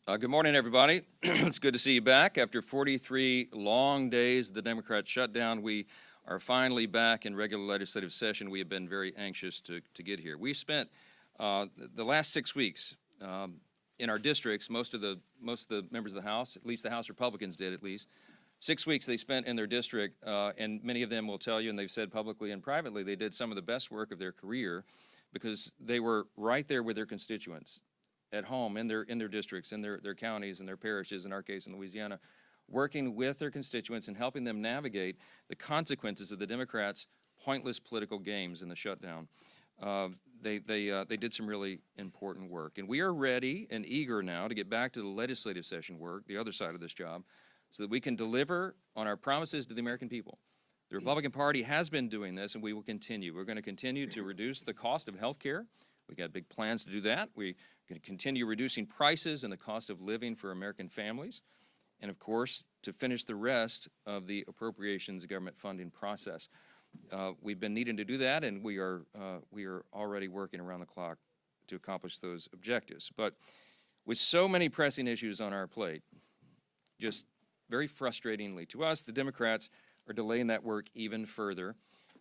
Good morning, everybody. It's good to see you back. After 43 long days, the Democrats shut down. We are finally back in regular legislative session. We have been very anxious to get here. We spent the last 6 weeks in our districts. Most of the members of the House, at least the House Republicans did, at least 6 weeks they spent in their district, and many of them will tell you, and they've said publicly and privately, they did some of the best work of their career because they were right there with their constituents, at home, in their districts, in their counties, and their parishes, in our case in Louisiana, working with their constituents and helping them navigate the consequences of the Democrats' pointless political games in the shutdown. They did some really important work. And we are ready and eager now to get back to the legislative session work, the other side of this job, so that we can deliver on our promises to the American people. The Republican Party has been doing this, and we will continue. We're going to continue to reduce the cost of health care. We got big plans to do that. We're going to continue reducing prices and the cost of living for American families. And of course, to finish the rest of the appropriations government funding process. We've been needing to do that, and we are already working around the clock to accomplish those objectives. But with so many pressing issues on our plate, just very frustratingly to us, the Democrats are delaying that work even further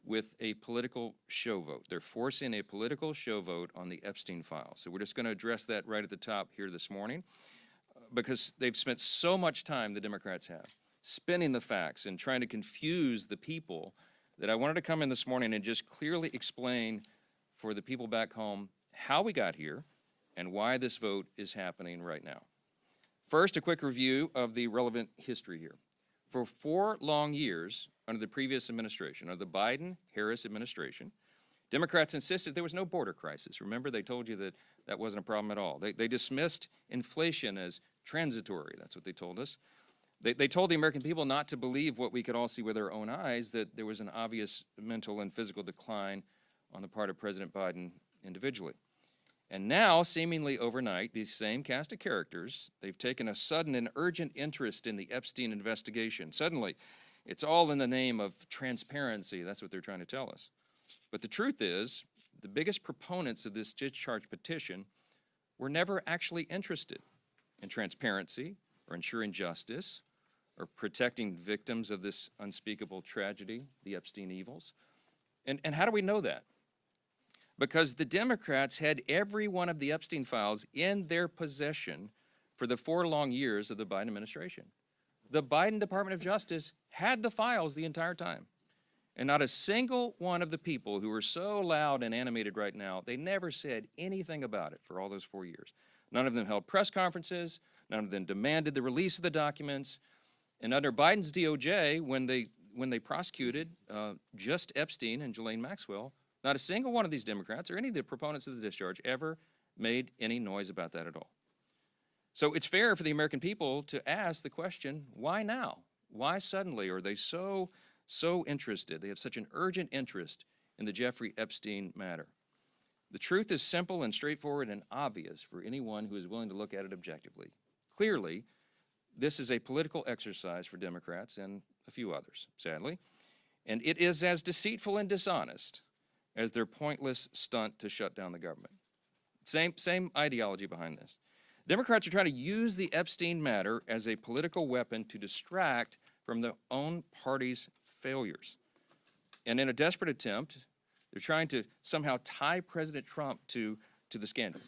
with a political show vote. They're forcing a political show vote on the Epstein files. So we're just going to address that right at the top here this morning because they've spent so much time, the Democrats have, spinning the facts and trying to confuse the people that I wanted to come in this morning and just clearly explain for the people back home how we got here and why this vote is happening right now. First, a quick review of the relevant history here. For 4 long years under the previous administration, under the Biden-Harris administration, Democrats insisted there was no border crisis. Remember, they told you that that wasn't a problem at all. They dismissed inflation as transitory. That's what they told us. They told the American people not to believe what we could all see with our own eyes, that there was an obvious mental and physical decline on the part of President Biden individually. And now, seemingly overnight, these same cast of characters, they've taken a sudden and urgent interest in the Epstein investigation. Suddenly, it's all in the name of transparency. That's what they're trying to tell us. But the truth is, the biggest proponents of this discharge petition were never actually interested in transparency or ensuring justice or protecting victims of this unspeakable tragedy, the Epstein evils. And how do we know that? Because the Democrats had every one of the Epstein files in their possession for the 4 long years of the Biden administration. The Biden Department of Justice had the files the entire time. And not a single one of the people who are so loud and animated right now, they never said anything about it for all those 4 years. None of them held press conferences. None of them demanded the release of the documents. And under Biden's DOJ, when they prosecuted just Epstein and Ghislaine Maxwell, not a single one of these Democrats or any of the proponents of the discharge ever made any noise about that at all. So it's fair for the American people to ask the question, why now? Why suddenly are they so interested? They have such an urgent interest in the Jeffrey Epstein matter. The truth is simple and straightforward and obvious for anyone who is willing to look at it objectively. Clearly, this is a political exercise for Democrats and a few others, sadly, and it is as deceitful and dishonest as their pointless stunt to shut down the government. Same ideology behind this. Democrats are trying to use the Epstein matter as a political weapon to distract from their own party's failures. And in a desperate attempt, they're trying to somehow tie President Trump to the scandal.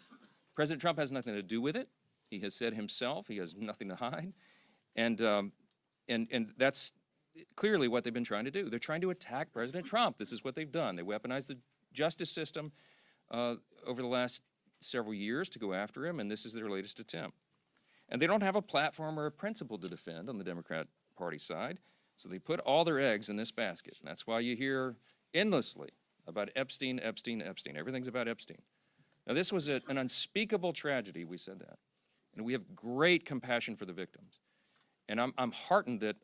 President Trump has nothing to do with it. He has said himself he has nothing to hide. And that's clearly what they've been trying to do. They're trying to attack President Trump. This is what they've done. They weaponized the justice system over the last several years to go after him, and this is their latest attempt. And they don't have a platform or a principle to defend on the Democrat Party side, so they put all their eggs in this basket. And that's why you hear endlessly about Epstein, Epstein, Epstein. Everything's about Epstein. Now, this was an unspeakable tragedy, we said that. And we have great compassion for the victims. And I'm heartened that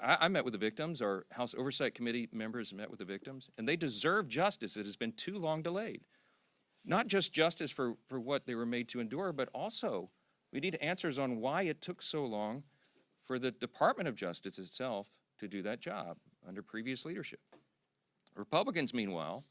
I met with the victims. Our House Oversight Committee members met with the victims, and they deserve justice. It has been too long delayed. Not just justice for what they were made to endure, but also we need answers on why it took so long for the Department of Justice itself to do that job under previous leadership. Republicans, meanwhile,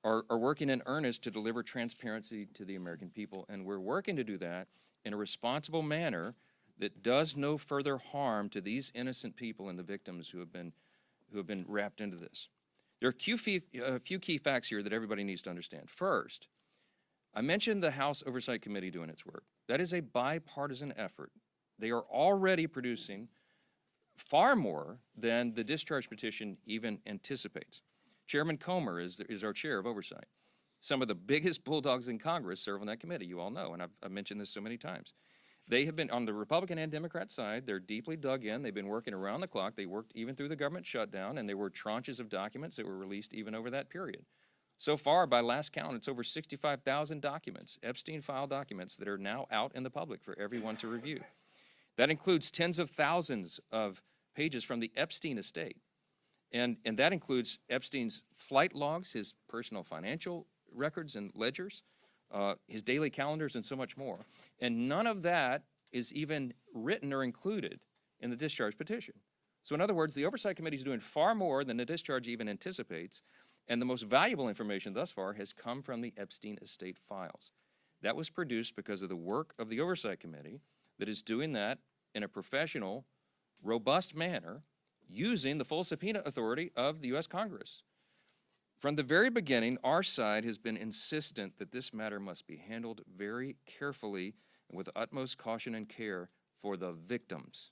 are working in earnest to deliver transparency to the American people, and we're working to do that in a responsible manner that does no further harm to these innocent people and the victims who have been wrapped into this. There are a few key facts here that everybody needs to understand. First, I mentioned the House Oversight Committee doing its work. That is a bipartisan effort. They are already producing far more than the discharge petition even anticipates. Chairman Comer is our chair of oversight. Some of the biggest bulldogs in Congress serve on that committee, you all know, and I've mentioned this so many times. They have been, on the Republican and Democrat side, they're deeply dug in. They've been working around the clock. They worked even through the government shutdown, and there were tranches of documents that were released even over that period. So far, by last count, it's over 65,000 documents, Epstein file documents, that are now out in the public for everyone to review. That includes tens of thousands of pages from the Epstein estate. And that includes Epstein's flight logs, his personal financial records and ledgers, his daily calendars, and so much more. And none of that is even written or included in the discharge petition. So in other words, the Oversight Committee is doing far more than the discharge even anticipates, and the most valuable information thus far has come from the Epstein estate files. That was produced because of the work of the Oversight Committee that is doing that in a professional, robust manner, using the full subpoena authority of the U.S. Congress. From the very beginning, our side has been insistent that this matter must be handled very carefully and with utmost caution and care for the victims.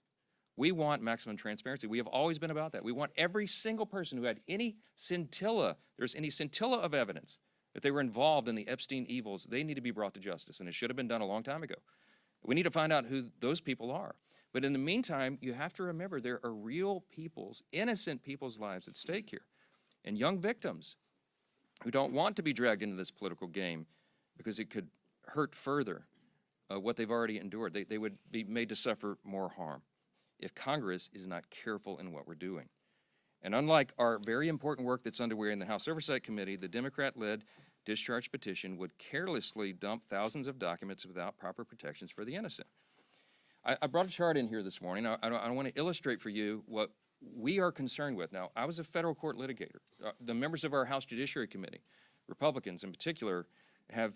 We want maximum transparency. We have always been about that. We want every single person who had any scintilla, there's any scintilla of evidence that they were involved in the Epstein evils, they need to be brought to justice, and it should have been done a long time ago. We need to find out who those people are. But in the meantime, you have to remember there are real people's, innocent people's lives at stake here, and young victims who don't want to be dragged into this political game because it could hurt further what they've already endured. They would be made to suffer more harm if Congress is not careful in what we're doing. And unlike our very important work that's underway in the House Oversight Committee, the Democrat-led discharge petition would carelessly dump thousands of documents without proper protections for the innocent. I brought a chart in here this morning. I want to illustrate for you what we are concerned with. Now, I was a federal court litigator. The members of our House Judiciary Committee, Republicans in particular, have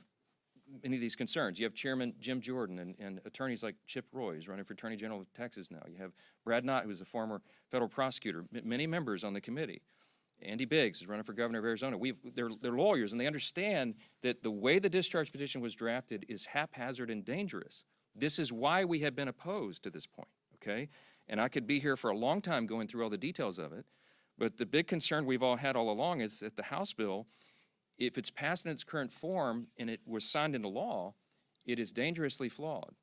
many of these concerns. You have Chairman Jim Jordan and attorneys like Chip Roy, who's running for Attorney General of Texas now. You have Brad Knott, who's a former federal prosecutor, many members on the committee. Andy Biggs is running for governor of Arizona. They're lawyers, and they understand that the way the discharge petition was drafted is haphazard and dangerous. This is why we have been opposed to this point, okay? And I could be here for a long time going through all the details of it, but the big concern we've all had all along is that the House bill, if it's passed in its current form and it was signed into law, it is dangerously flawed.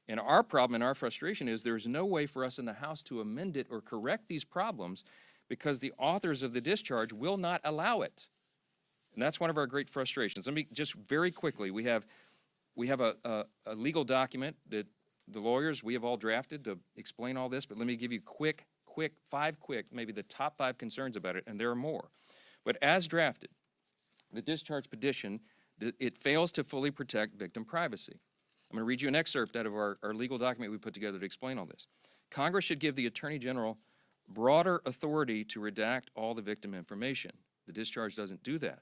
And our problem and our frustration is there's no way for us in the House to amend it or correct these problems because the authors of the discharge will not allow it. And that's one of our great frustrations. Let me just very quickly, we have a legal document that the lawyers, we have all drafted to explain all this, but let me give you five quick, maybe the top 5 concerns about it, and there are more. But as drafted, the discharge petition, it fails to fully protect victim privacy. I'm going to read you an excerpt out of our legal document we put together to explain all this. Congress should give the Attorney General broader authority to redact all the victim information. The discharge doesn't do that.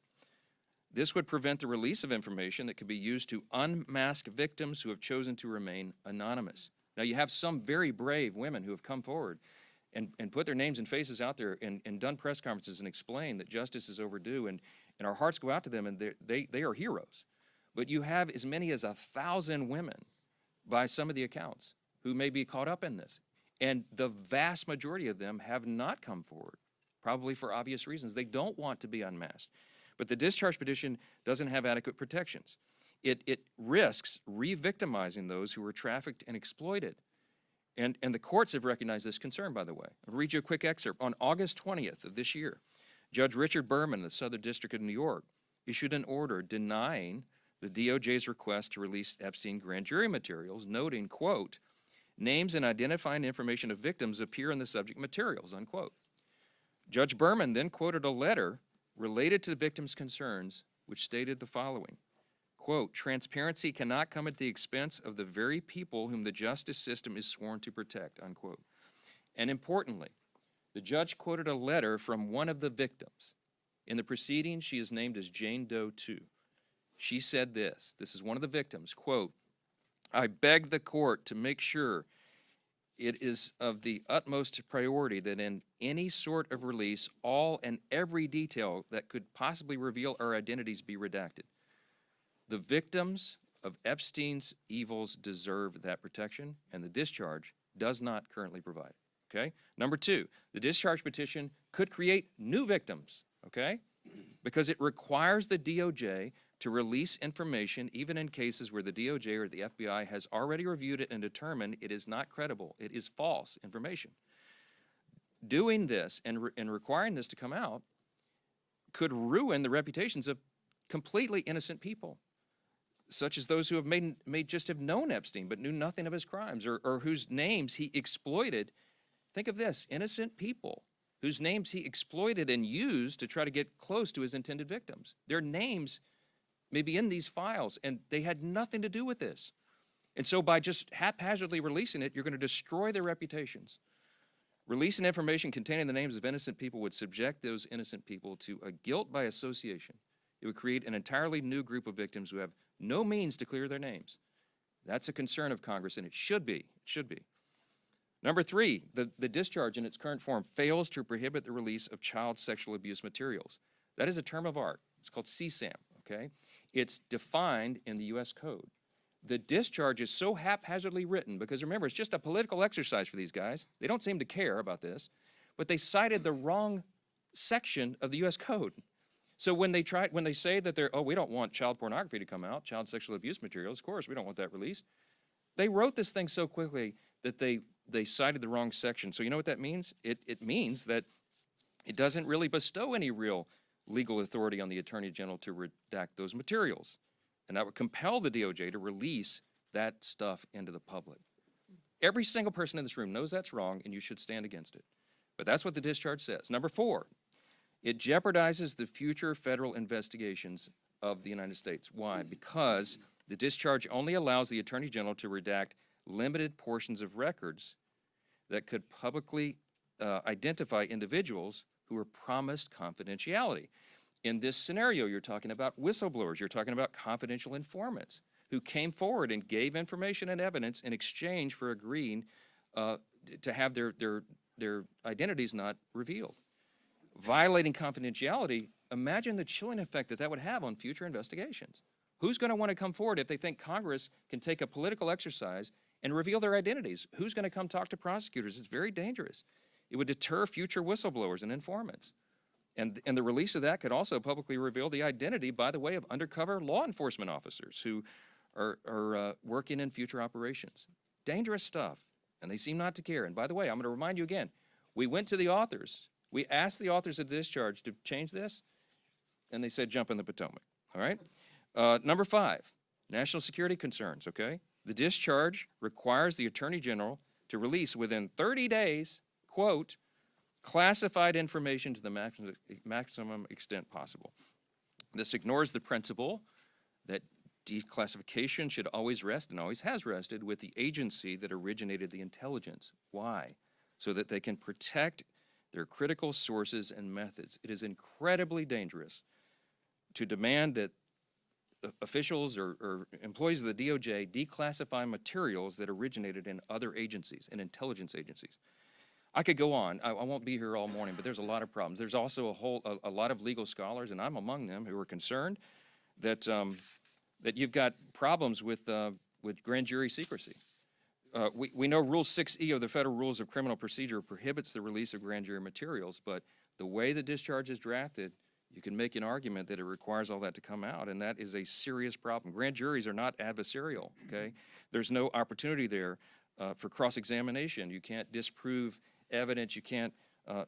This would prevent the release of information that could be used to unmask victims who have chosen to remain anonymous. Now, you have some very brave women who have come forward and put their names and faces out there and done press conferences and explained that justice is overdue, and our hearts go out to them, and they are heroes. But you have as many as 1,000 women, by some of the accounts, who may be caught up in this. And the vast majority of them have not come forward, probably for obvious reasons. They don't want to be unmasked. But the discharge petition doesn't have adequate protections. It risks re-victimizing those who were trafficked and exploited. And the courts have recognized this concern, by the way. I'll read you a quick excerpt. On August 20th of this year, Judge Richard Berman of the Southern District of New York issued an order denying the DOJ's request to release Epstein grand jury materials, noting, quote, names and identifying information of victims appear in the subject materials, unquote. Judge Berman then quoted a letter related to the victims' concerns, which stated the following, quote, transparency cannot come at the expense of the very people whom the justice system is sworn to protect, unquote. And importantly, the judge quoted a letter from one of the victims. In the proceedings, she is named as Jane Doe 2. She said this is one of the victims, quote, I beg the court to make sure it is of the utmost priority that in any sort of release, all and every detail that could possibly reveal our identities be redacted. The victims of Epstein's evils deserve that protection, and the discharge does not currently provide. Okay? Number two, the discharge petition could create new victims, okay? Because it requires the DOJ to release information even in cases where the DOJ or the FBI has already reviewed it and determined it is not credible, it is false information. Doing this and requiring this to come out could ruin the reputations of completely innocent people, such as those who have may just have known Epstein but knew nothing of his crimes, or whose names he exploited. Think of this, innocent people whose names he exploited and used to try to get close to his intended victims. Their names may be in these files, and they had nothing to do with this. And so by just haphazardly releasing it, you're going to destroy their reputations. Releasing information containing the names of innocent people would subject those innocent people to a guilt by association. It would create an entirely new group of victims who have no means to clear their names. That's a concern of Congress, and it should be. It should be. Number three, the discharge in its current form fails to prohibit the release of child sexual abuse materials. That is a term of art. It's called CSAM, okay? It's defined in the U.S. Code. The discharge is so haphazardly written because, remember, it's just a political exercise for these guys. They don't seem to care about this, but they cited the wrong section of the U.S. Code. So when they say that we don't want child pornography to come out, child sexual abuse materials, of course, we don't want that released. They wrote this thing so quickly that they cited the wrong section. So you know what that means? It means that it doesn't really bestow any real legal authority on the Attorney General to redact those materials. And that would compel the DOJ to release that stuff into the public. Every single person in this room knows that's wrong, and you should stand against it. But that's what the discharge says. Number four, it jeopardizes the future federal investigations of the United States. Why? Because the discharge only allows the Attorney General to redact limited portions of records that could publicly identify individuals who were promised confidentiality. In this scenario, you're talking about whistleblowers, you're talking about confidential informants who came forward and gave information and evidence in exchange for agreeing to have their identities not revealed. Violating confidentiality, imagine the chilling effect that would have on future investigations. Who's going to want to come forward if they think Congress can take a political exercise and reveal their identities? Who's going to come talk to prosecutors? It's very dangerous. It would deter future whistleblowers and informants. And the release of that could also publicly reveal the identity, by the way, of undercover law enforcement officers who are working in future operations. Dangerous stuff, and they seem not to care. And by the way, I'm going to remind you again, we went to the authors. We asked the authors of the discharge to change this, and they said jump in the Potomac, all right? Number five, national security concerns, okay? The discharge requires the Attorney General to release within 30 days, quote, classified information to the maximum extent possible. This ignores the principle that declassification should always rest, and always has rested, with the agency that originated the intelligence. Why? So that they can protect their critical sources and methods. It is incredibly dangerous to demand that officials or employees of the DOJ declassify materials that originated in other agencies, in intelligence agencies. I could go on. I won't be here all morning, but there's a lot of problems. There's also a lot of legal scholars, and I'm among them, who are concerned that that you've got problems with grand jury secrecy. We know Rule 6E of the Federal Rules of Criminal Procedure prohibits the release of grand jury materials, but the way the discharge is drafted, you can make an argument that it requires all that to come out, and that is a serious problem. Grand juries are not adversarial, okay? There's no opportunity there for cross-examination. You can't disprove evidence. You can't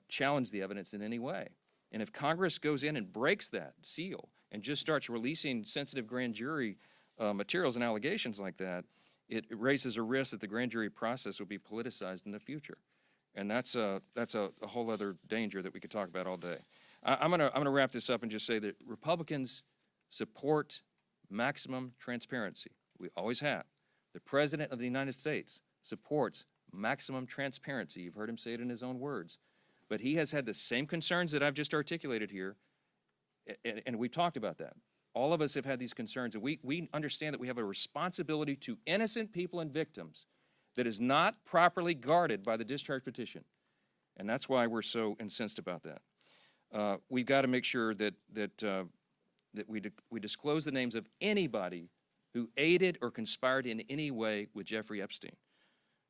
challenge the evidence in any way. And if Congress goes in and breaks that seal and just starts releasing sensitive grand jury materials and allegations like that, it raises a risk that the grand jury process will be politicized in the future. And that's a whole other danger that we could talk about all day. I'm gonna wrap this up and just say that Republicans support maximum transparency. We always have. The President of the United States supports maximum transparency. You've heard him say it in his own words. But he has had the same concerns that I've just articulated here, and we've talked about that. All of us have had these concerns, and we understand that we have a responsibility to innocent people and victims that is not properly guarded by the discharge petition. And that's why we're so incensed about that. We've got to make sure that we disclose the names of anybody who aided or conspired in any way with Jeffrey Epstein.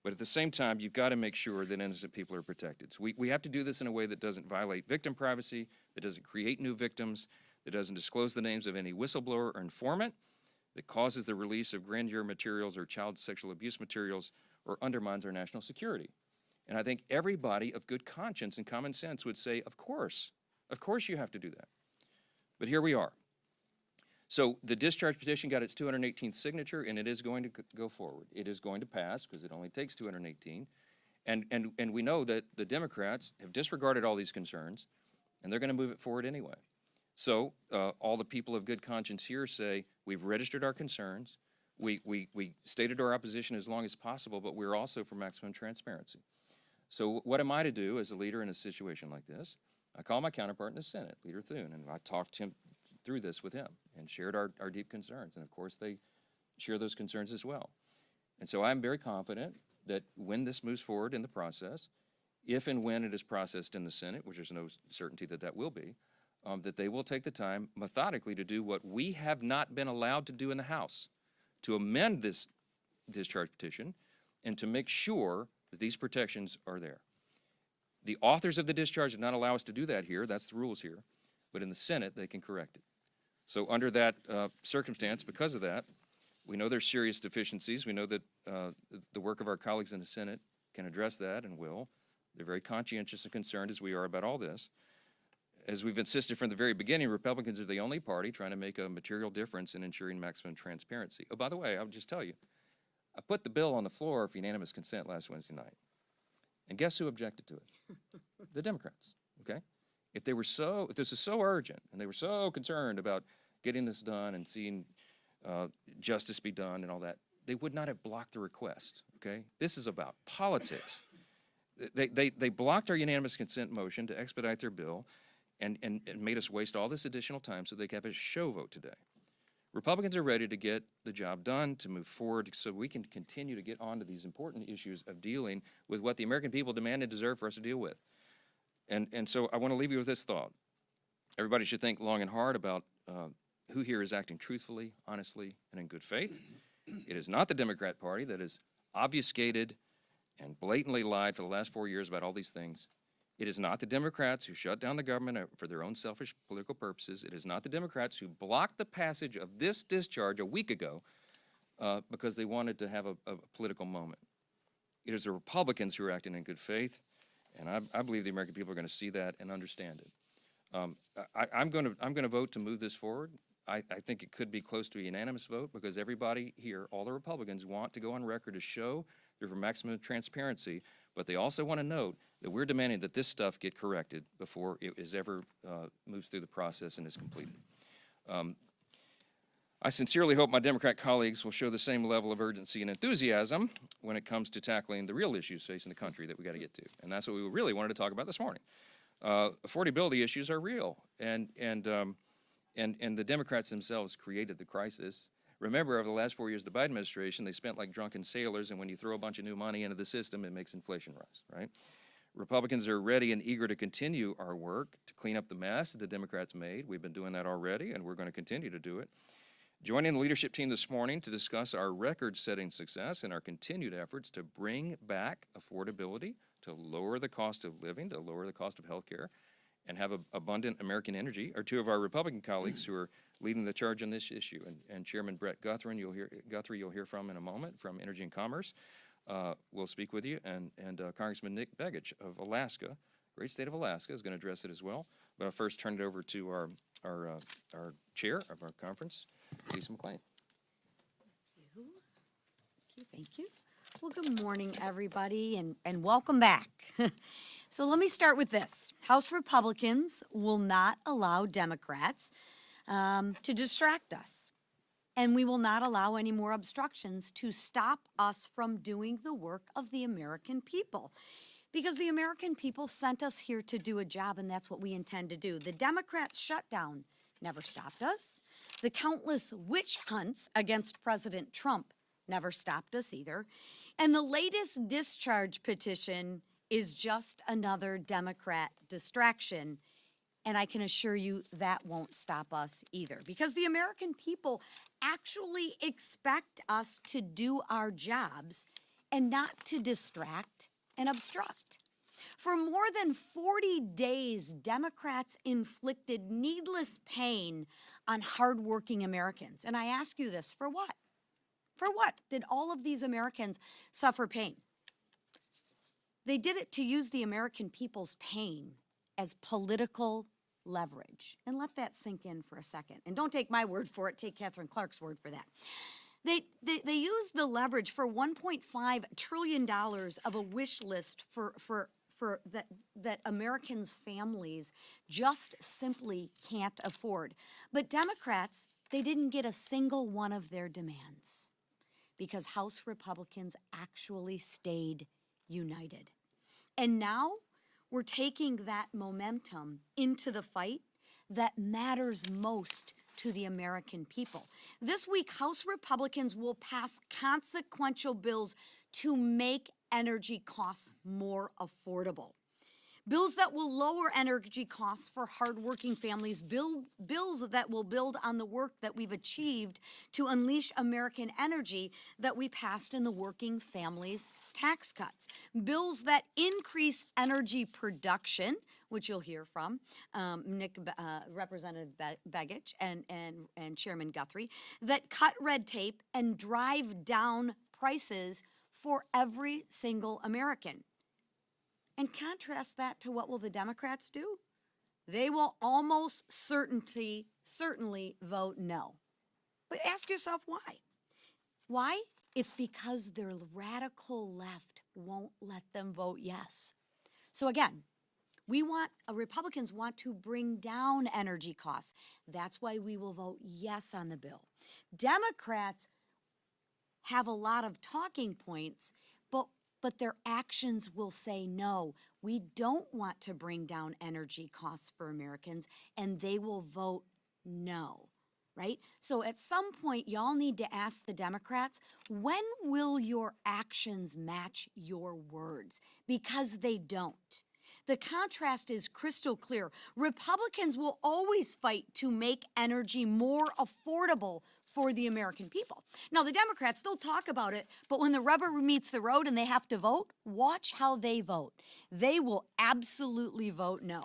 But at the same time, you've got to make sure that innocent people are protected. So we have to do this in a way that doesn't violate victim privacy, that doesn't create new victims, that doesn't disclose the names of any whistleblower or informant, that causes the release of grand jury materials or child sexual abuse materials, or undermines our national security. And I think everybody of good conscience and common sense would say, of course you have to do that. But here we are. So the discharge petition got its 218th signature, and it is going to go forward. It is going to pass because it only takes 218. And we know that the Democrats have disregarded all these concerns, and they're going to move it forward anyway. So all the people of good conscience here say, we've registered our concerns, we stated our opposition as long as possible, but we're also for maximum transparency. So what am I to do as a leader in a situation like this? I call my counterpart in the Senate, Leader Thune, and I talked him through this with him and shared our deep concerns. And of course, they share those concerns as well. And so I'm very confident that when this moves forward in the process, if and when it is processed in the Senate, which there's no certainty that that will be, that they will take the time methodically to do what we have not been allowed to do in the House, to amend this discharge petition and to make sure that these protections are there. The authors of the discharge did not allow us to do that here. That's the rules here. But in the Senate, they can correct it. So under that circumstance, because of that, we know there's serious deficiencies. We know that the work of our colleagues in the Senate can address that and will. They're very conscientious and concerned, as we are, about all this. As we've insisted from the very beginning, Republicans are the only party trying to make a material difference in ensuring maximum transparency. Oh, by the way, I'll just tell you, I put the bill on the floor for unanimous consent last Wednesday night. And guess who objected to it? The Democrats, okay? If this is so urgent and they were so concerned about getting this done and seeing justice be done and all that, they would not have blocked the request, okay? This is about politics. They blocked our unanimous consent motion to expedite their bill and made us waste all this additional time so they could have a show vote today. Republicans are ready to get the job done, to move forward so we can continue to get on to these important issues of dealing with what the American people demand and deserve for us to deal with. And so I want to leave you with this thought. Everybody should think long and hard about who here is acting truthfully, honestly, and in good faith. It is not the Democrat Party that has obfuscated and blatantly lied for the last 4 years about all these things. It is not the Democrats who shut down the government for their own selfish political purposes. It is not the Democrats who blocked the passage of this discharge a week ago because they wanted to have a political moment. It is the Republicans who are acting in good faith, and I believe the American people are going to see that and understand it. I'm going to vote to move this forward. I think it could be close to a unanimous vote because everybody here, all the Republicans, want to go on record to show they're for maximum transparency, but they also want to note that we're demanding that this stuff get corrected before it is ever moves through the process and is completed. I sincerely hope my Democrat colleagues will show the same level of urgency and enthusiasm when it comes to tackling the real issues facing the country that we got to get to, and that's what we really wanted to talk about this morning. Affordability issues are real, and the Democrats themselves created the crisis. Remember, over the last 4 years of the Biden administration, they spent like drunken sailors, and when you throw a bunch of new money into the system, it makes inflation rise, right? Republicans are ready and eager to continue our work to clean up the mess that the Democrats made. We've been doing that already, and we're going to continue to do it. Joining the leadership team this morning to discuss our record-setting success and our continued efforts to bring back affordability, to lower the cost of living, to lower the cost of health care, and have abundant American energy are two of our Republican colleagues who are leading the charge on this issue. And Chairman Brett Guthrie, you'll hear from in a moment, from Energy and Commerce, will speak with you, and Congressman Nick Begich of Alaska, great state of Alaska, is going to address it as well. But I'll first turn it over to our chair of our conference, Lisa McClain. Thank you. Well, good morning, everybody, and welcome back. So let me start with this. House Republicans will not allow Democrats to distract us. And we will not allow any more obstructions to stop us from doing the work of the American people. Because the American people sent us here to do a job, and that's what we intend to do. The Democrats shut down never stopped us. The countless witch hunts against President Trump never stopped us either. And the latest discharge petition is just another Democrat distraction. And I can assure you that won't stop us either, because the American people actually expect us to do our jobs and not to distract and obstruct. For more than 40 days, Democrats inflicted needless pain on hardworking Americans. And I ask you this, for what? For what did all of these Americans suffer pain? They did it to use the American people's pain as political leverage. And let that sink in for a second. And don't take my word for it, take Catherine Clark's word for that. They used the leverage for $1.5 trillion of a wish list for that Americans' families just simply can't afford. But Democrats, they didn't get a single one of their demands because House Republicans actually stayed united. And now we're taking that momentum into the fight that matters most to the American people. This week, House Republicans will pass consequential bills to make energy costs more affordable. Bills that will lower energy costs for hardworking families, bills that will build on the work that we've achieved to unleash American energy that we passed in the Working Families Tax Cuts. Bills that increase energy production, which you'll hear from Representative Begich and Chairman Guthrie, that cut red tape and drive down prices for every single American. And contrast that to what will the Democrats do? They will almost certainly vote no. But ask yourself why. Why? It's because their radical left won't let them vote yes. So again, Republicans want to bring down energy costs. That's why we will vote yes on the bill. Democrats have a lot of talking points, but their actions will say no. We don't want to bring down energy costs for Americans, and they will vote no, right? So at some point, y'all need to ask the Democrats, when will your actions match your words? Because they don't. The contrast is crystal clear. Republicans will always fight to make energy more affordable for the American people. Now, the Democrats, they'll talk about it, but when the rubber meets the road and they have to vote, watch how they vote. They will absolutely vote no.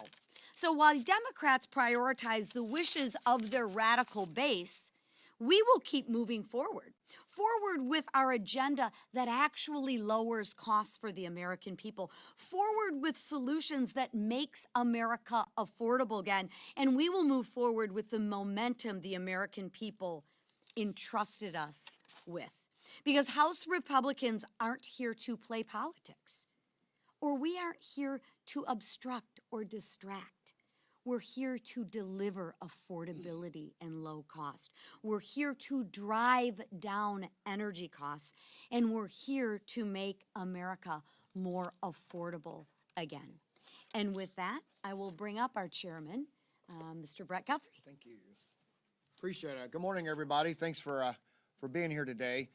So while Democrats prioritize the wishes of their radical base, we will keep moving forward with our agenda that actually lowers costs for the American people, forward with solutions that makes America affordable again, and we will move forward with the momentum the American people entrusted us with. Because House Republicans aren't here to play politics, or we aren't here to obstruct or distract. We're here to deliver affordability and low cost. We're here to drive down energy costs, and we're here to make America more affordable again. And with that, I will bring up our chairman, Mr. Brett Guthrie. Thank you. Appreciate it. Good morning, everybody. Thanks for being here today.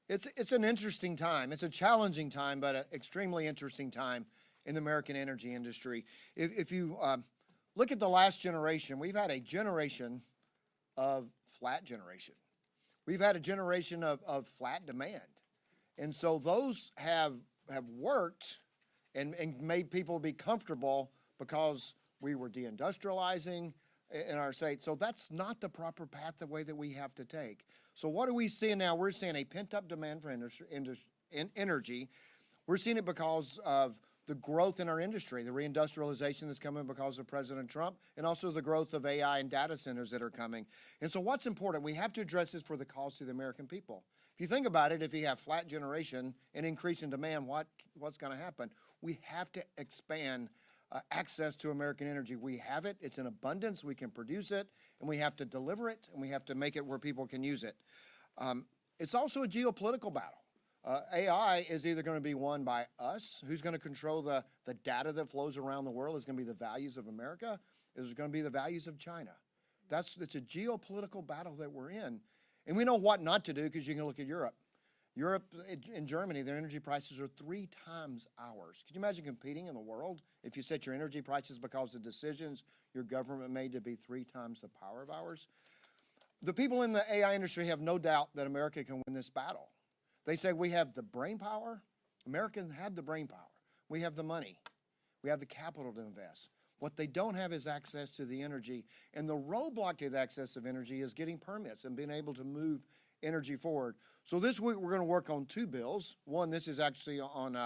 It's an interesting time. It's a challenging time, but an extremely interesting time in the American energy industry. If you look at the last generation, we've had a generation of flat generation. We've had a generation of flat demand. And so those have worked and made people be comfortable because we were deindustrializing in our state. So that's not the proper path, the way that we have to take. So what are we seeing now? We're seeing a pent-up demand for energy. We're seeing it because of the growth in our industry, the reindustrialization that's coming because of President Trump, and also the growth of AI and data centers that are coming. And so what's important? We have to address this for the cost of the American people. If you think about it, if you have flat generation and increase in demand, what's going to happen? We have to expand access to American energy. We have it. It's in abundance. We can produce it, and we have to deliver it, and we have to make it where people can use it. It's also a geopolitical battle. AI is either going to be won by us, who's going to control the data that flows around the world, is going to be the values of America, is it going to be the values of China. It's a geopolitical battle that we're in. And we know what not to do because you can look at Europe. Europe and Germany, their energy prices are 3 times ours. Could you imagine competing in the world if you set your energy prices because of decisions your government made to be 3 times the power of ours? The people in the AI industry have no doubt that America can win this battle. They say we have the brain power. Americans have the brain power. We have the money. We have the capital to invest. What they don't have is access to the energy. And the roadblock to the access of energy is getting permits and being able to move energy forward. So this week we're going to work on 2 bills. One, this is actually on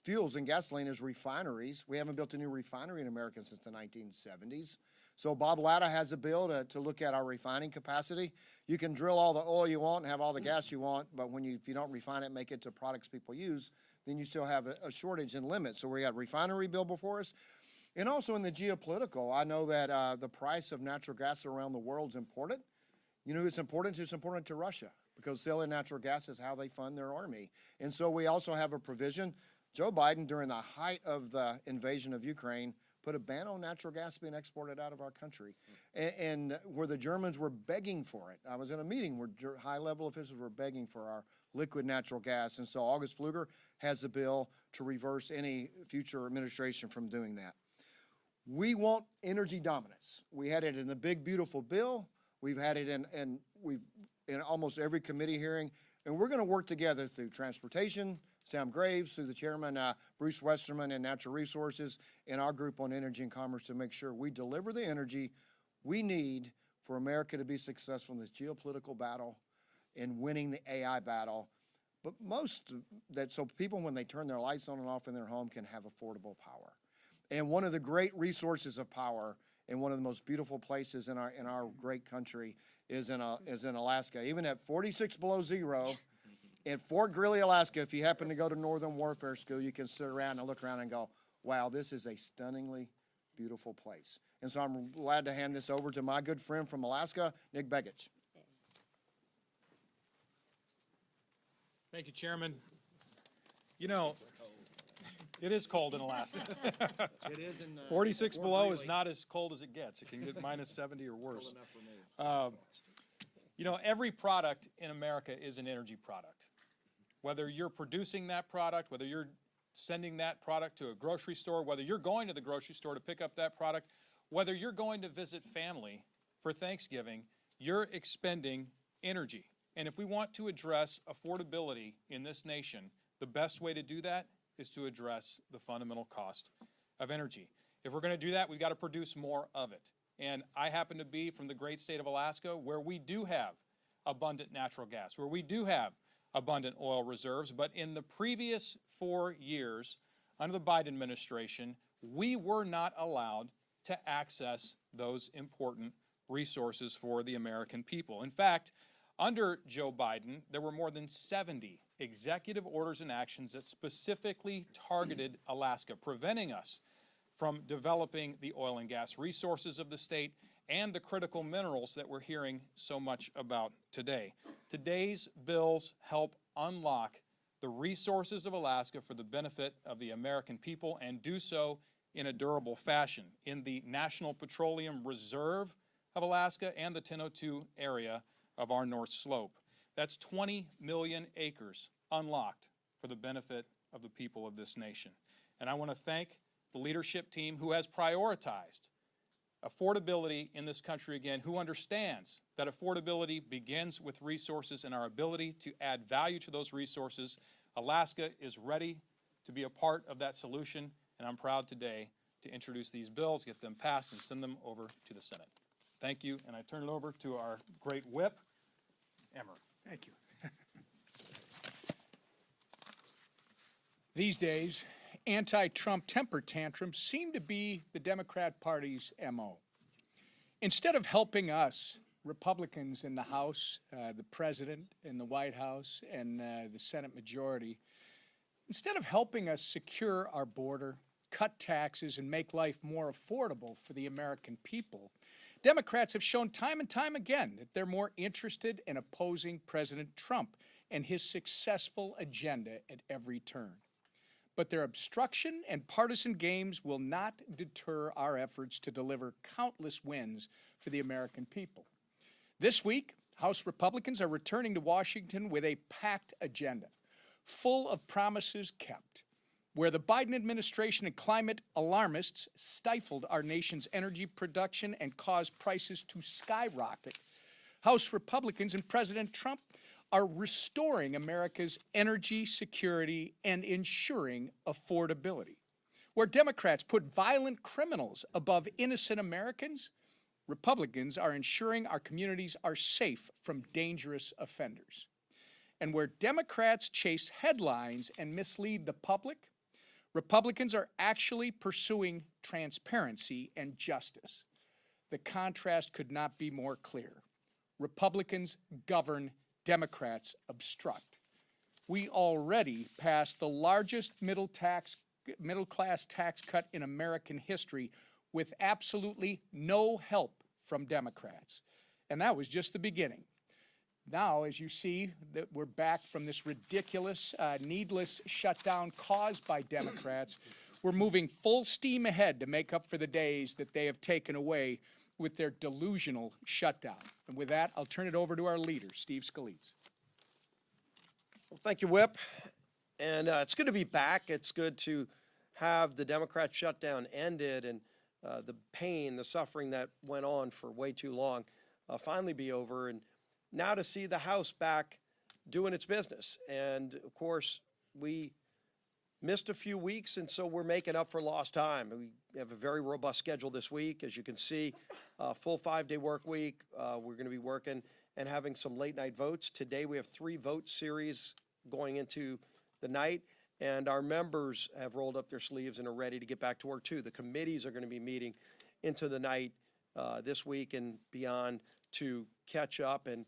fuels and gasoline as refineries. We haven't built a new refinery in America since the 1970s. So Bob Latta has a bill to look at our refining capacity. You can drill all the oil you want and have all the gas you want, but if you don't refine it, make it to products people use, then you still have a shortage and limit. So we got a refinery bill before us. And also in the geopolitical, I know that the price of natural gas around the world is important. You know who it's important to? It's important to Russia because selling natural gas is how they fund their army. And so we also have a provision. Joe Biden, during the height of the invasion of Ukraine, put a ban on natural gas being exported out of our country. And where the Germans were begging for it. I was in a meeting where high-level officials were begging for our liquid natural gas. And so August Pfluger has a bill to reverse any future administration from doing that. We want energy dominance. We had it in the big, beautiful bill. We've had it in almost every committee hearing. And we're going to work together through transportation, Sam Graves, through the chairman, Bruce Westerman, and Natural Resources, and our group on energy and commerce to make sure we deliver the energy we need for America to be successful in this geopolitical battle and winning the AI battle. But so people, when they turn their lights on and off in their home, can have affordable power. And one of the great resources of power and one of the most beautiful places in our great country is in Alaska. Even at 46 below zero, in Fort Greely, Alaska, if you happen to go to Northern Warfare School, you can sit around and look around and go, wow, this is a stunningly beautiful place. And so I'm glad to hand this over to my good friend from Alaska, Nick Begich. Thank you, Chairman. You know, it is cold in Alaska. It is in 46 Fort below Greely. is not as cold as it gets. It can get minus 70 or worse. You know, every product in America is an energy product. Whether you're producing that product, whether you're sending that product to a grocery store, whether you're going to the grocery store to pick up that product, whether you're going to visit family for Thanksgiving, you're expending energy. And if we want to address affordability in this nation, the best way to do that is to address the fundamental cost of energy. If we're going to do that, we've got to produce more of it. And I happen to be from the great state of Alaska, where we do have abundant natural gas, where we do have abundant oil reserves. But in the previous 4 years, under the Biden administration, we were not allowed to access those important resources for the American people. In fact, under Joe Biden, there were more than 70 executive orders and actions that specifically targeted Alaska, preventing us from developing the oil and gas resources of the state and the critical minerals that we're hearing so much about today. Today's bills help unlock the resources of Alaska for the benefit of the American people and do so in a durable fashion. In the National Petroleum Reserve of Alaska and the 1002 area of our North Slope. That's 20 million acres unlocked for the benefit of the people of this nation. And I want to thank the leadership team who has prioritized affordability in this country again, who understands that affordability begins with resources and our ability to add value to those resources. Alaska is ready to be a part of that solution, and I'm proud today to introduce these bills, get them passed, and send them over to the Senate. Thank you, and I turn it over to our great whip, Emmer. Thank you. These days, anti-Trump temper tantrums seem to be the Democrat Party's MO. Instead of helping us, Republicans in the House, the President in the White House, and the Senate majority, instead of helping us secure our border, cut taxes, and make life more affordable for the American people, Democrats have shown time and time again that they're more interested in opposing President Trump and his successful agenda at every turn. but their obstruction and partisan games will not deter our efforts to deliver countless wins for the American people. This week, House Republicans are returning to Washington with a packed agenda, full of promises kept. Where the Biden administration and climate alarmists stifled our nation's energy production and caused prices to skyrocket, House Republicans and President Trump are restoring America's energy security and ensuring affordability. Where Democrats put violent criminals above innocent Americans, Republicans are ensuring our communities are safe from dangerous offenders. And where Democrats chase headlines and mislead the public, Republicans are actually pursuing transparency and justice. The contrast could not be more clear. Republicans govern, Democrats obstruct. We already passed the largest middle-class tax cut in American history with absolutely no help from Democrats. And that was just the beginning. Now, as you see, that we're back from this ridiculous, needless shutdown caused by Democrats, we're moving full steam ahead to make up for the days that they have taken away with their delusional shutdown. And with that, I'll turn it over to our leader, Steve Scalise. Well, thank you, Whip. And it's good to be back. It's good to have the Democrat shutdown ended and the pain, the suffering that went on for way too long finally be over. And now to see the House back doing its business. And of course, we missed a few weeks, and so we're making up for lost time. We have a very robust schedule this week. As you can see, full 5-day work week. We're going to be working and having some late night votes. Today we have 3 vote series going into the night, and our members have rolled up their sleeves and are ready to get back to work too. The committees are going to be meeting into the night this week and beyond to catch up and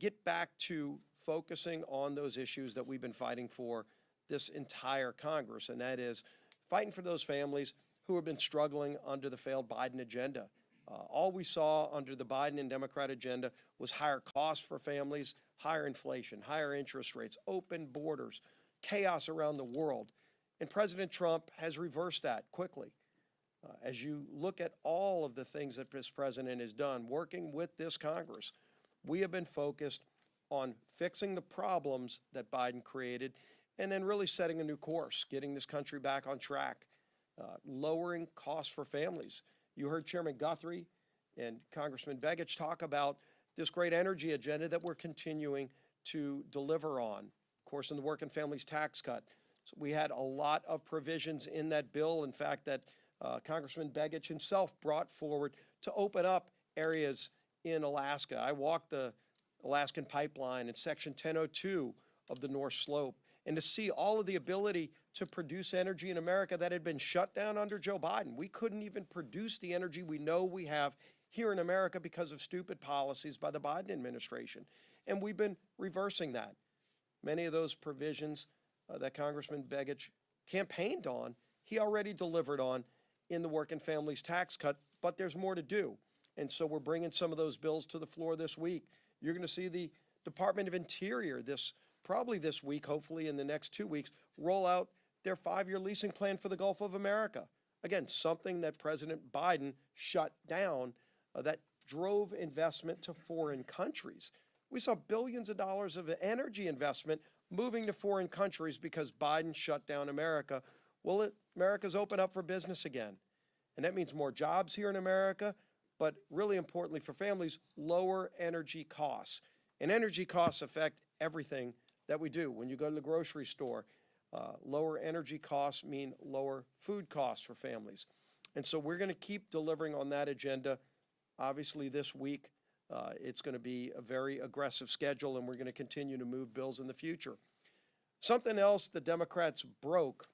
get back to focusing on those issues that we've been fighting for this entire Congress, and that is fighting for those families who have been struggling under the failed Biden agenda. All we saw under the Biden and Democrat agenda was higher costs for families, higher inflation, higher interest rates, open borders, chaos around the world. And President Trump has reversed that quickly. As you look at all of the things that this president has done, working with this Congress, we have been focused on fixing the problems that Biden created and then really setting a new course, getting this country back on track, lowering costs for families. You heard Chairman Guthrie and Congressman Begich talk about this great energy agenda that we're continuing to deliver on. Of course, in the working families tax cut, so we had a lot of provisions in that bill, in fact, that Congressman Begich himself brought forward to open up areas in Alaska. I walked the Alaskan pipeline in Section 1002 of the North Slope, and to see all of the ability to produce energy in America that had been shut down under Joe Biden. We couldn't even produce the energy we know we have here in America because of stupid policies by the Biden administration. And we've been reversing that. Many of those provisions that Congressman Begich campaigned on, he already delivered on in the working families tax cut, but there's more to do. And so we're bringing some of those bills to the floor this week. You're going to see the Department of Interior probably this week, hopefully in the next 2 weeks, roll out their 5-year leasing plan for the Gulf of America. Again, something that President Biden shut down that drove investment to foreign countries. We saw billions of dollars of energy investment moving to foreign countries because Biden shut down America. Well, America's open up for business again. And that means more jobs here in America, but really importantly for families, lower energy costs. And energy costs affect everything that we do. When you go to the grocery store, lower energy costs mean lower food costs for families. And so we're going to keep delivering on that agenda. Obviously this week, it's going to be a very aggressive schedule, and we're going to continue to move bills in the future. Something else the Democrats broke,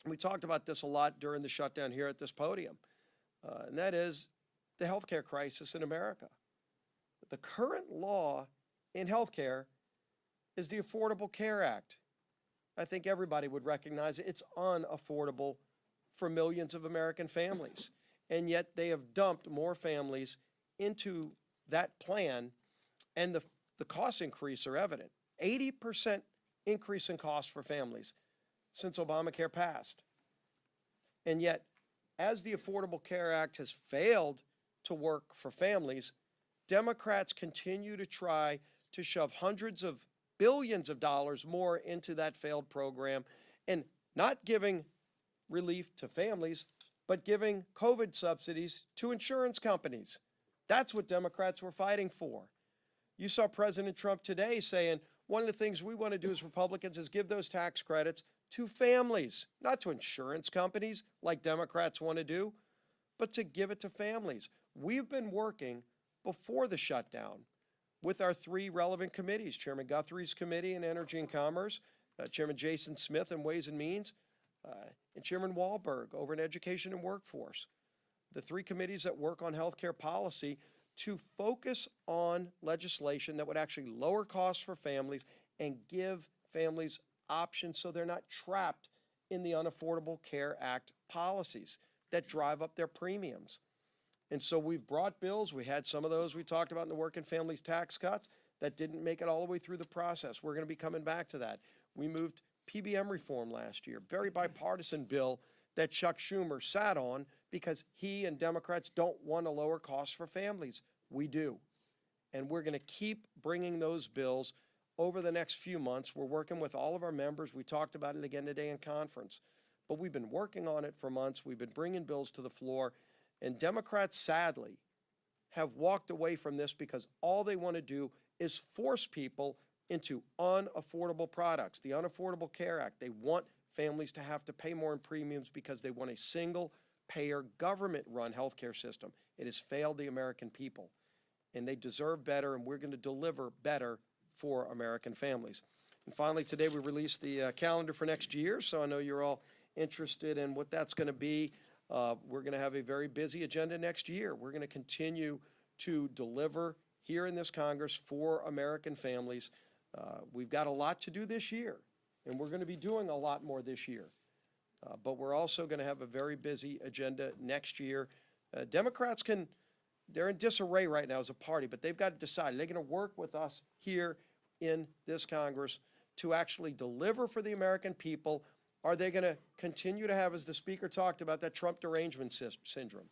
and we talked about this a lot during the shutdown here at this podium, and that is the healthcare crisis in America. The current law in healthcare is the Affordable Care Act. I think everybody would recognize it's unaffordable for millions of American families. And yet they have dumped more families into that plan, and the cost increase are evident. 80% increase in cost for families. since Obamacare passed. And yet, as the Affordable Care Act has failed to work for families, Democrats continue to try to shove hundreds of billions of dollars more into that failed program and not giving relief to families, but giving COVID subsidies to insurance companies. That's what Democrats were fighting for. You saw President Trump today saying, one of the things we want to do as Republicans is give those tax credits to families, not to insurance companies like Democrats want to do, but to give it to families. We've been working before the shutdown with our three relevant committees, Chairman Guthrie's committee in Energy and Commerce, Chairman Jason Smith in Ways and Means, and Chairman Wahlberg over in Education and Workforce. The three committees that work on healthcare policy to focus on legislation that would actually lower costs for families and give families options so they're not trapped in the Unaffordable Care Act policies that drive up their premiums. And so we've brought bills. We had some of those we talked about in the working families tax cuts that didn't make it all the way through the process. We're going to be coming back to that. We moved PBM reform last year, very bipartisan bill that Chuck Schumer sat on because he and Democrats don't want to lower costs for families. We do. And we're going to keep bringing those bills over the next few months. We're working with all of our members. We talked about it again today in conference. But we've been working on it for months. We've been bringing bills to the floor. And Democrats, sadly, have walked away from this because all they want to do is force people into unaffordable products. The Unaffordable Care Act, they want families to have to pay more in premiums because they want a single-payer, government-run healthcare system. It has failed the American people, and they deserve better, and we're going to deliver better for American families. And finally, today we released the calendar for next year, so I know you're all interested in what that's going to be. We're going to have a very busy agenda next year. We're going to continue to deliver here in this Congress for American families. We've got a lot to do this year, and we're going to be doing a lot more this year. But we're also going to have a very busy agenda next year. Democrats they're in disarray right now as a party, but they've got to decide. Are they going to work with us here in this Congress to actually deliver for the American people? Are they going to continue to have, as the Speaker talked about, that Trump derangement syndrome?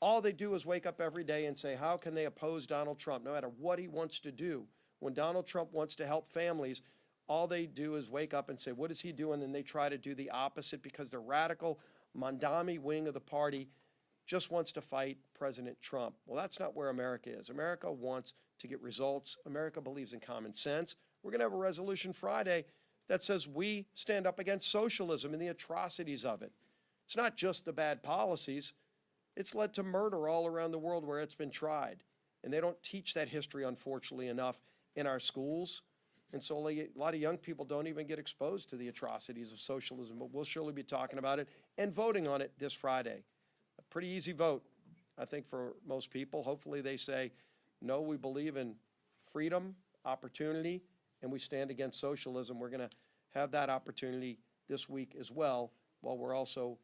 All they do is wake up every day and say, how can they oppose Donald Trump, no matter what he wants to do? When Donald Trump wants to help families, all they do is wake up and say, what is he doing? And they try to do the opposite because the radical Mondami wing of the party just wants to fight President Trump. Well, that's not where America is. America wants to get results. America believes in common sense. We're going to have a resolution Friday that says we stand up against socialism and the atrocities of it. It's not just the bad policies. It's led to murder all around the world where it's been tried. And they don't teach that history, unfortunately, enough in our schools. And so a lot of young people don't even get exposed to the atrocities of socialism. But we'll surely be talking about it and voting on it this Friday. A pretty easy vote, I think, for most people. Hopefully they say, no, we believe in freedom, opportunity, and we stand against socialism. We're going to have that opportunity this week as well, while we're also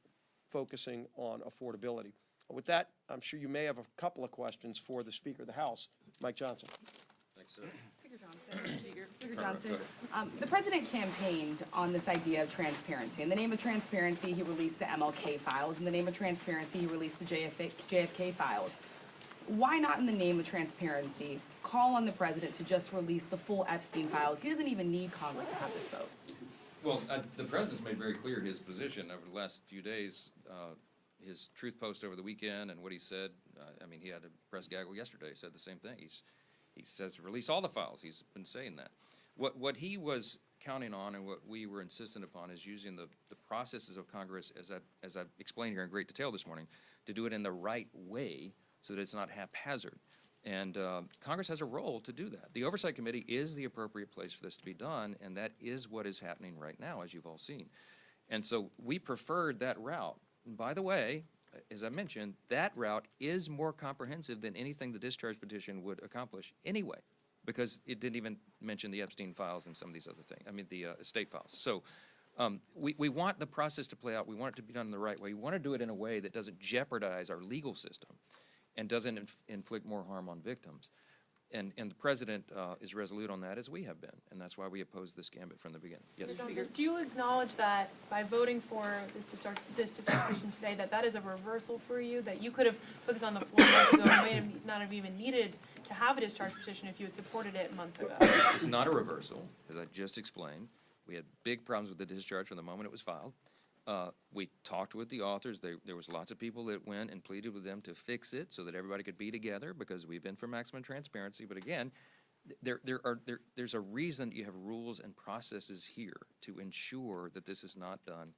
focusing on affordability. With that, I'm sure you may have a couple of questions for the Speaker of the House, Mike Johnson. Thanks, sir. Speaker Johnson, the president campaigned on this idea of transparency. In the name of transparency, he released the MLK files. In the name of transparency, he released the JFK files. Why not, in the name of transparency, call on the president to just release the full Epstein files? He doesn't even need Congress to have this vote. Well, the president's made very clear his position over the last few days. His truth post over the weekend and what he said. I mean, he had a press gaggle yesterday. He said the same thing. He says release all the files. He's been saying that. What he was counting on and what we were insistent upon is using the processes of Congress, as I've explained here in great detail this morning, to do it in the right way so that it's not haphazard. And Congress has a role to do that. The Oversight Committee is the appropriate place for this to be done, and that is what is happening right now, as you've all seen. And so we preferred that route. And by the way, as I mentioned, that route is more comprehensive than anything the discharge petition would accomplish anyway, because it didn't even mention the Epstein files and some of these other things, I mean the estate files. So we want the process to play out. We want it to be done in the right way. We want to do it in a way that doesn't jeopardize our legal system and doesn't inflict more harm on victims. And the president is resolute on that, as we have been, and that's why we opposed this gambit from the beginning. Yes. Do you acknowledge that by voting for this discharge petition today, that is a reversal for you? That you could have put this on the floor months ago, and may have not have even needed to have a discharge petition if you had supported it months ago? It's not a reversal, as I just explained. We had big problems with the discharge from the moment it was filed. We talked with the authors. There was lots of people that went and pleaded with them to fix it so that everybody could be together, because we've been for maximum transparency. But again, there's a reason you have rules and processes here to ensure that this is not done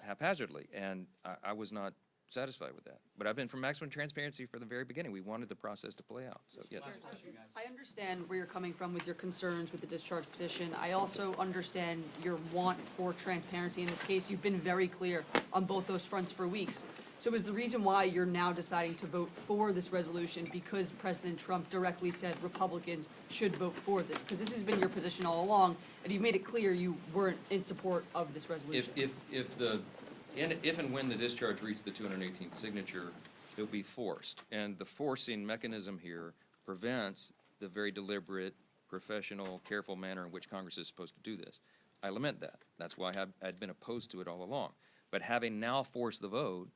haphazardly. And I was not satisfied with that. But I've been for maximum transparency from the very beginning. We wanted the process to play out. So, yes. I understand where you're coming from with your concerns with the discharge petition. I also understand your want for transparency in this case. You've been very clear on both those fronts for weeks. So is the reason why you're now deciding to vote for this resolution because President Trump directly said Republicans should vote for this? Because this has been your position all along, and you've made it clear you weren't in support of this resolution. If and when the discharge reached the 218th signature, it'll be forced. And the forcing mechanism here prevents the very deliberate, professional, careful manner in which Congress is supposed to do this. I lament that. That's why I'd been opposed to it all along. But having now forced the vote,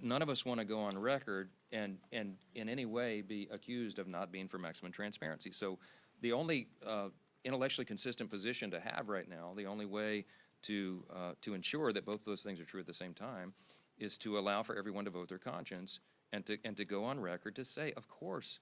none of us want to go on record and in any way be accused of not being for maximum transparency. So the only intellectually consistent position to have right now, the only way to ensure that both those things are true at the same time, is to allow for everyone to vote their conscience and to go on record to say, of course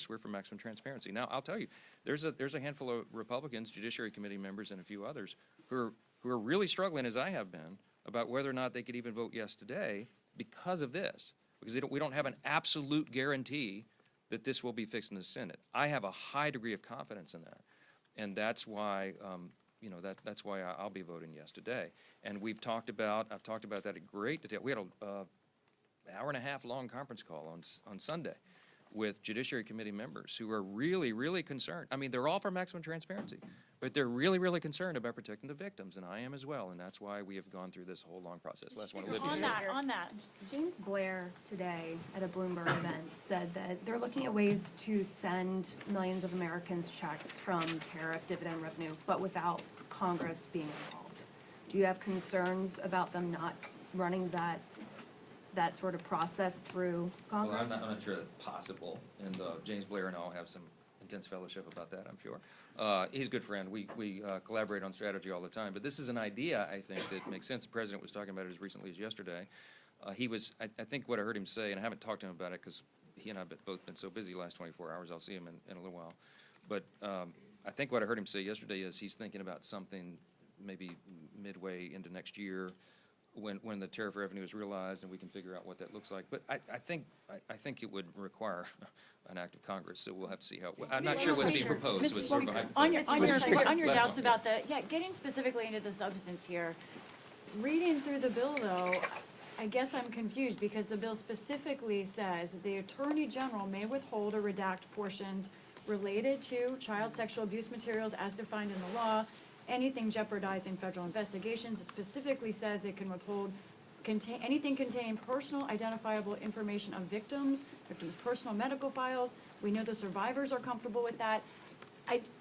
we're for maximum transparency. Now, I'll tell you, there's a handful of Republicans, Judiciary Committee members, and a few others who are really struggling, as I have been, about whether or not they could even vote yes today because of this, because we don't have an absolute guarantee that this will be fixed in the Senate. I have a high degree of confidence in that, and that's why. That's why I'll be voting yes today. And I've talked about that in great detail. We had an hour and a half long conference call on Sunday with Judiciary Committee members who are really, really concerned. I mean, they're all for maximum transparency, but they're really, really concerned about protecting the victims, and I am as well, and that's why we have gone through this whole long process. Last one, Olivia. On that, James Blair today at a Bloomberg event said that they're looking at ways to send millions of Americans checks from tariff dividend revenue, but without Congress being involved. Do you have concerns about them not running that sort of process through Congress? Well, I'm not sure that's possible, and James Blair and I will have some intense fellowship about that, I'm sure. He's a good friend. We collaborate on strategy all the time, but this is an idea, I think, that makes sense. The president was talking about it as recently as yesterday. I think what I heard him say, and I haven't talked to him about it because he and I have both been so busy the last 24 hours, I'll see him in a little while. But I think what I heard him say yesterday is he's thinking about something maybe midway into next year when the tariff revenue is realized and we can figure out what that looks like. But I think it would require an act of Congress, so we'll have to see how. I'm not sure what's being proposed. So it's sort of a hypothetical. On your doubts about getting specifically into the substance here, reading through the bill though, I guess I'm confused because the bill specifically says that the Attorney General may withhold or redact portions related to child sexual abuse materials as defined in the law, anything jeopardizing federal investigations. It specifically says they can withhold anything containing personal identifiable information of victims' personal medical files. We know the survivors are comfortable with that.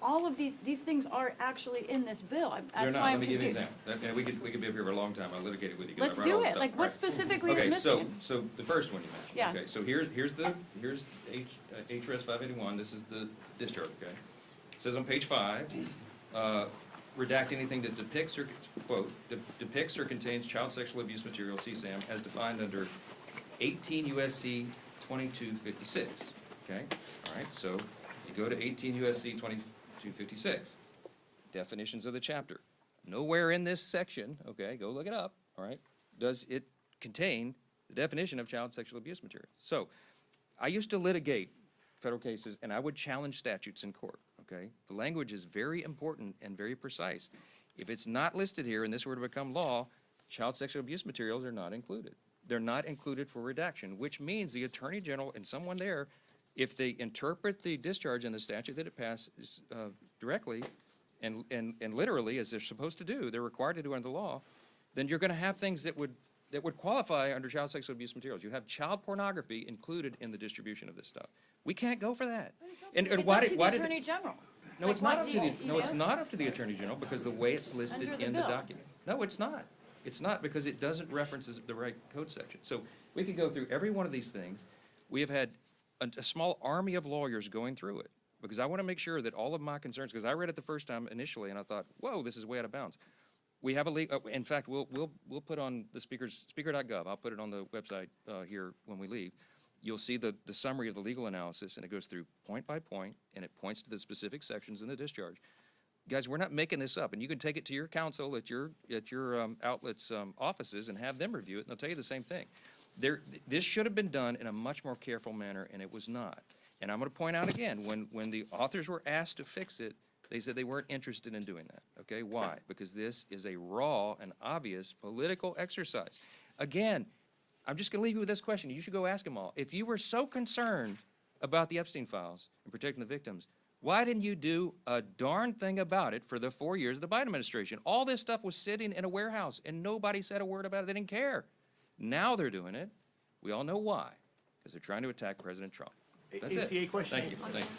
All of these things are actually in this bill. That's why I'm confused. Let me give you an example. We could be up here for a long time. I'll litigate it with you. Let's do it. Like, what specifically is missing? So the first one you mentioned. Yeah. Okay, so here's HRS 581. This is the discharge, okay? It says on page 5, redact anything that depicts or, quote, depicts or contains child sexual abuse material, CSAM, as defined under 18 U.S.C. 2256, okay? All right, so you go to 18 U.S.C. 2256, definitions of the chapter. Nowhere in this section, okay, go look it up, all right, does it contain the definition of child sexual abuse material. So I used to litigate federal cases, and I would challenge statutes in court, okay? The language is very important and very precise. If it's not listed here and this were to become law, child sexual abuse materials are not included. They're not included for redaction, which means the Attorney General and someone there, if they interpret the discharge in the statute that it passes directly and literally, as they're supposed to do, they're required to do under the law, then you're going to have things that would that would qualify under child sexual abuse materials. You have child pornography included in the distribution of this stuff. We can't go for that. And It's why up did, to the why did? Attorney General. No, Like, it's not what up do to the, you- no, it's not up to the Attorney General because the way it's listed Under the in the bill. document. No, it's not. It's not because it doesn't reference the right code section. So we could go through every one of these things. We have had a small army of lawyers going through it because I want to make sure that all of my concerns, because I read it the first time initially and I thought, whoa, this is way out of bounds. We have a in fact, we'll put on the speaker.gov. I'll put it on the website here when we leave. You'll see the summary of the legal analysis, and it goes through point by point, and it points to the specific sections in the discharge. Guys, we're not making this up, and you can take it to your counsel at your outlet's offices and have them review it, and they'll tell you the same thing. This should have been done in a much more careful manner, and it was not. And I'm going to point out again, when the authors were asked to fix it, they said they weren't interested in doing that. Okay, why? Because this is a raw and obvious political exercise. Again, I'm just going to leave you with this question. You should go ask them all. If you were so concerned about the Epstein files and protecting the victims, why didn't you do a darn thing about it for the 4 years of the Biden administration? All this stuff was sitting in a warehouse, and nobody said a word about it. They didn't care. Now they're doing it. We all know why, because they're trying to attack President Trump. That's it. ACA question. Thank you. Thank you.